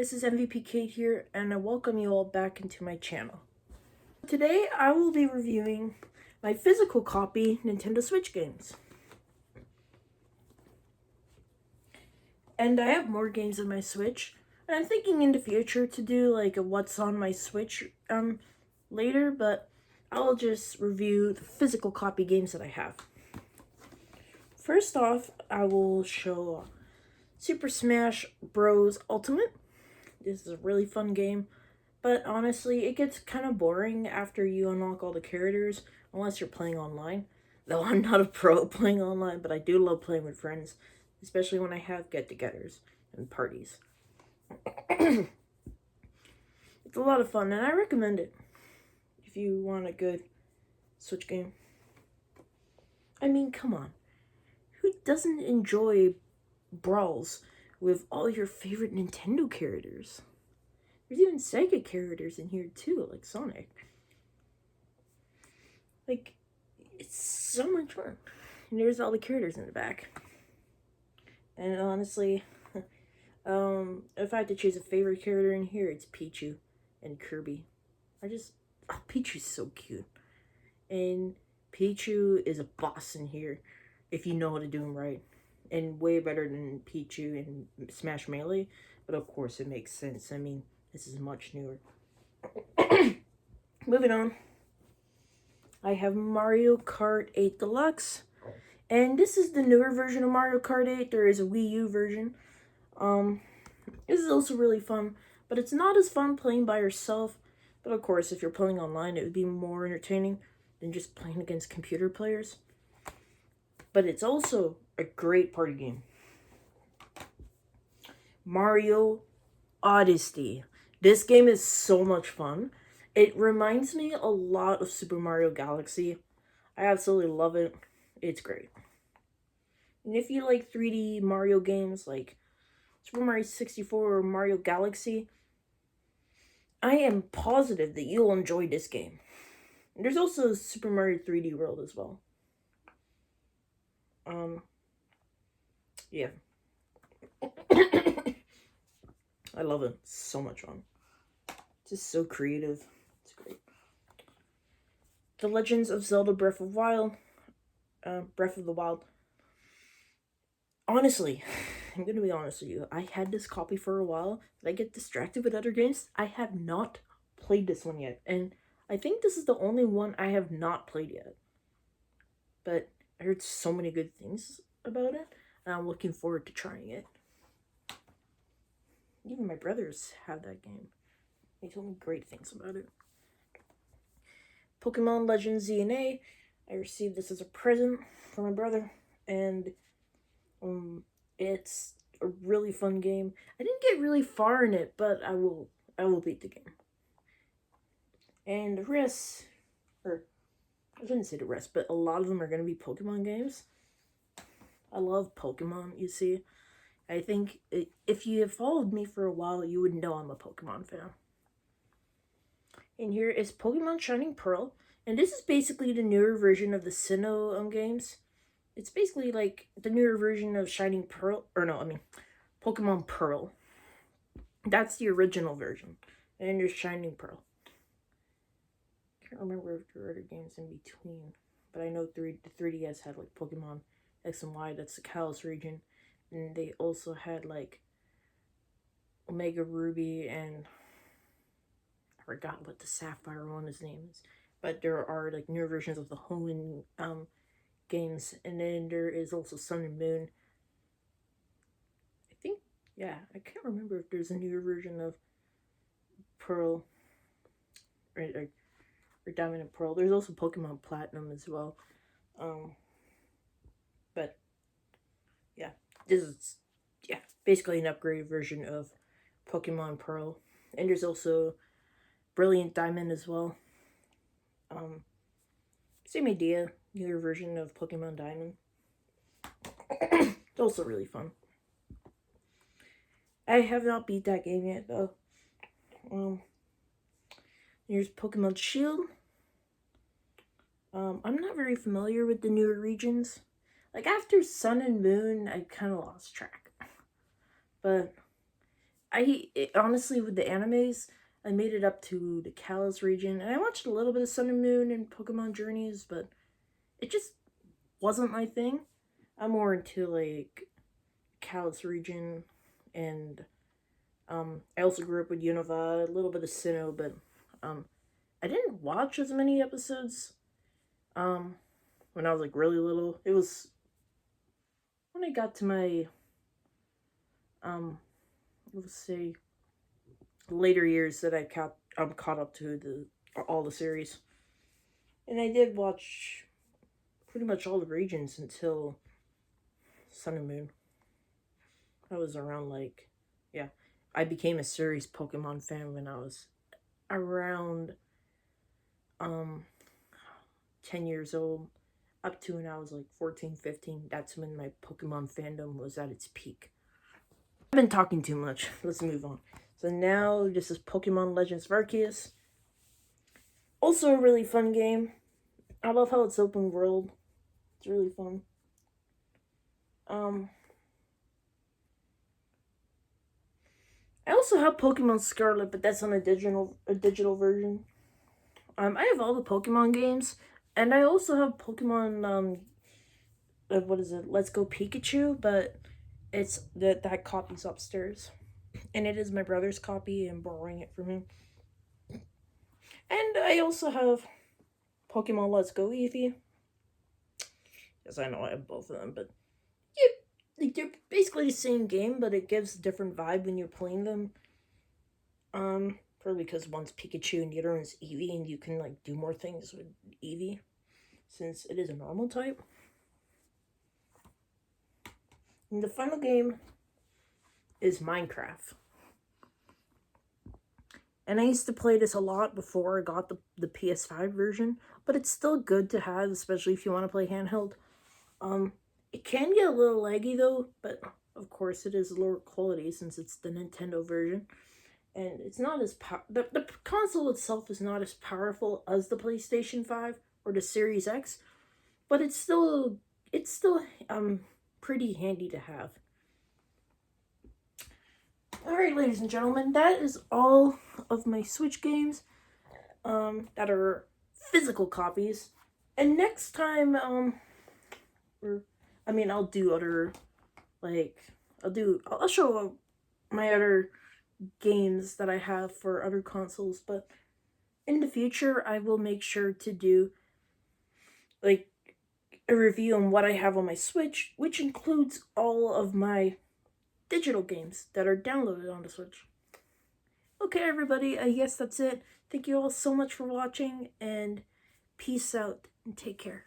this is MVP Kate here, and I welcome you all back into my channel. Today, I will be reviewing my physical copy Nintendo Switch games. And I have more games on my Switch, and I'm thinking in the future to do like a what's on my Switch later, but I'll just review the physical copy games that I have. First off, I will show Super Smash Bros. Ultimate. This is a really fun game, but honestly, it gets kind of boring after you unlock all the characters, unless you're playing online. Though I'm not a pro at playing online, but I do love playing with friends, especially when I have get-togethers and parties. It's a lot of fun, and I recommend it if you want a good Switch game. I mean, come on. Who doesn't enjoy brawls with all your favorite Nintendo characters? There's even Sega characters in here too, like Sonic. Like, it's so much fun. And there's all the characters in the back. And honestly, if I had to choose a favorite character in here, it's Pichu and Kirby. Pichu's so cute. And Pichu is a boss in here, if you know how to do him right. And way better than Pichu in Smash Melee, but of course it makes sense. I mean, this is much newer. Moving on, I have Mario Kart 8 Deluxe, and this is the newer version of Mario Kart 8. There is a Wii U version. This is also really fun, but it's not as fun playing by yourself. But of course, if you're playing online, it would be more entertaining than just playing against computer players. But it's also a great party game. Mario Odyssey. This game is so much fun. It reminds me a lot of Super Mario Galaxy. I absolutely love it. It's great. And if you like 3D Mario games like Super Mario 64 or Mario Galaxy, I am positive that you'll enjoy this game. And there's also Super Mario 3D World as well. Yeah. I love it. It's so much fun. It's just so creative. It's great. The Legends of Zelda Breath of the Wild. Honestly, I'm gonna be honest with you. I had this copy for a while. Did I get distracted with other games? I have not played this one yet. And I think this is the only one I have not played yet. But I heard so many good things about it, and I'm looking forward to trying it. Even my brothers have that game. They told me great things about it. Pokemon Legends ZNA. I received this as a present from my brother, and it's a really fun game. I didn't get really far in it, but I will beat the game. And the rest, or I shouldn't say the rest, but a lot of them are going to be Pokemon games. I love Pokemon, you see. I think if you have followed me for a while, you would know I'm a Pokemon fan. And here is Pokemon Shining Pearl. And this is basically the newer version of the Sinnoh games. It's basically like the newer version of Shining Pearl. Pokemon Pearl. That's the original version. And then there's Shining Pearl. I can't remember if there were other games in between. But I know the 3DS had like Pokemon X and Y. That's the Kalos region. And they also had like Omega Ruby and I forgot what the Sapphire one's name is. But there are like newer versions of the Hoenn games, and then there is also Sun and Moon. I can't remember if there's a newer version of Pearl or Diamond and Pearl. There's also Pokemon Platinum as well. But yeah, this is basically an upgraded version of Pokemon Pearl, and there's also Brilliant Diamond as well. Same idea, newer version of Pokemon Diamond. It's also really fun. I have not beat that game yet, though. Here's Pokemon Shield. I'm not very familiar with the newer regions. Like, after Sun and Moon, I kind of lost track. But honestly, with the animes, I made it up to the Kalos region, and I watched a little bit of Sun and Moon and Pokemon Journeys, but it just wasn't my thing. I'm more into like Kalos region, and I also grew up with Unova, a little bit of Sinnoh, but um, I didn't watch as many episodes um when I was like really little. It was when I got to my um let's say later years that I'm caught up to the all the series. And I did watch pretty much all the regions until Sun and Moon. I was around like yeah. I became a serious Pokemon fan when I was around um 10 years old up to when I was like 14, 15. That's when my Pokemon fandom was at its peak. I've been talking too much. Let's move on. So now this is Pokemon Legends of Arceus. Also a really fun game. I love how it's open world. It's really fun. Um I also have Pokemon Scarlet, but that's on a digital version. I have all the Pokemon games, and I also have Pokemon what is it? Let's Go Pikachu, but it's that copy's upstairs. And it is my brother's copy. I'm borrowing it from him. And I also have Pokemon Let's Go Eevee. Yes, I know I have both of them, but yeah, like they're basically the same game, but it gives a different vibe when you're playing them. Probably because one's Pikachu and the other one's Eevee, and you can like do more things with Eevee since it is a normal type. And the final game is Minecraft. And I used to play this a lot before I got the PS5 version, but it's still good to have, especially if you want to play handheld. Um, it can get a little laggy though, but of course it is lower quality since it's the Nintendo version, and it's not as the console itself is not as powerful as the PlayStation 5 or the Series X, but it's still pretty handy to have. All right, ladies and gentlemen, that is all of my Switch games that are physical copies. And next time or I mean, I'll do other like I'll show my other games that I have for other consoles, but in the future I will make sure to do like a review on what I have on my Switch, which includes all of my digital games that are downloaded on the Switch. Okay, everybody, I guess that's it. Thank you all so much for watching, and peace out and take care.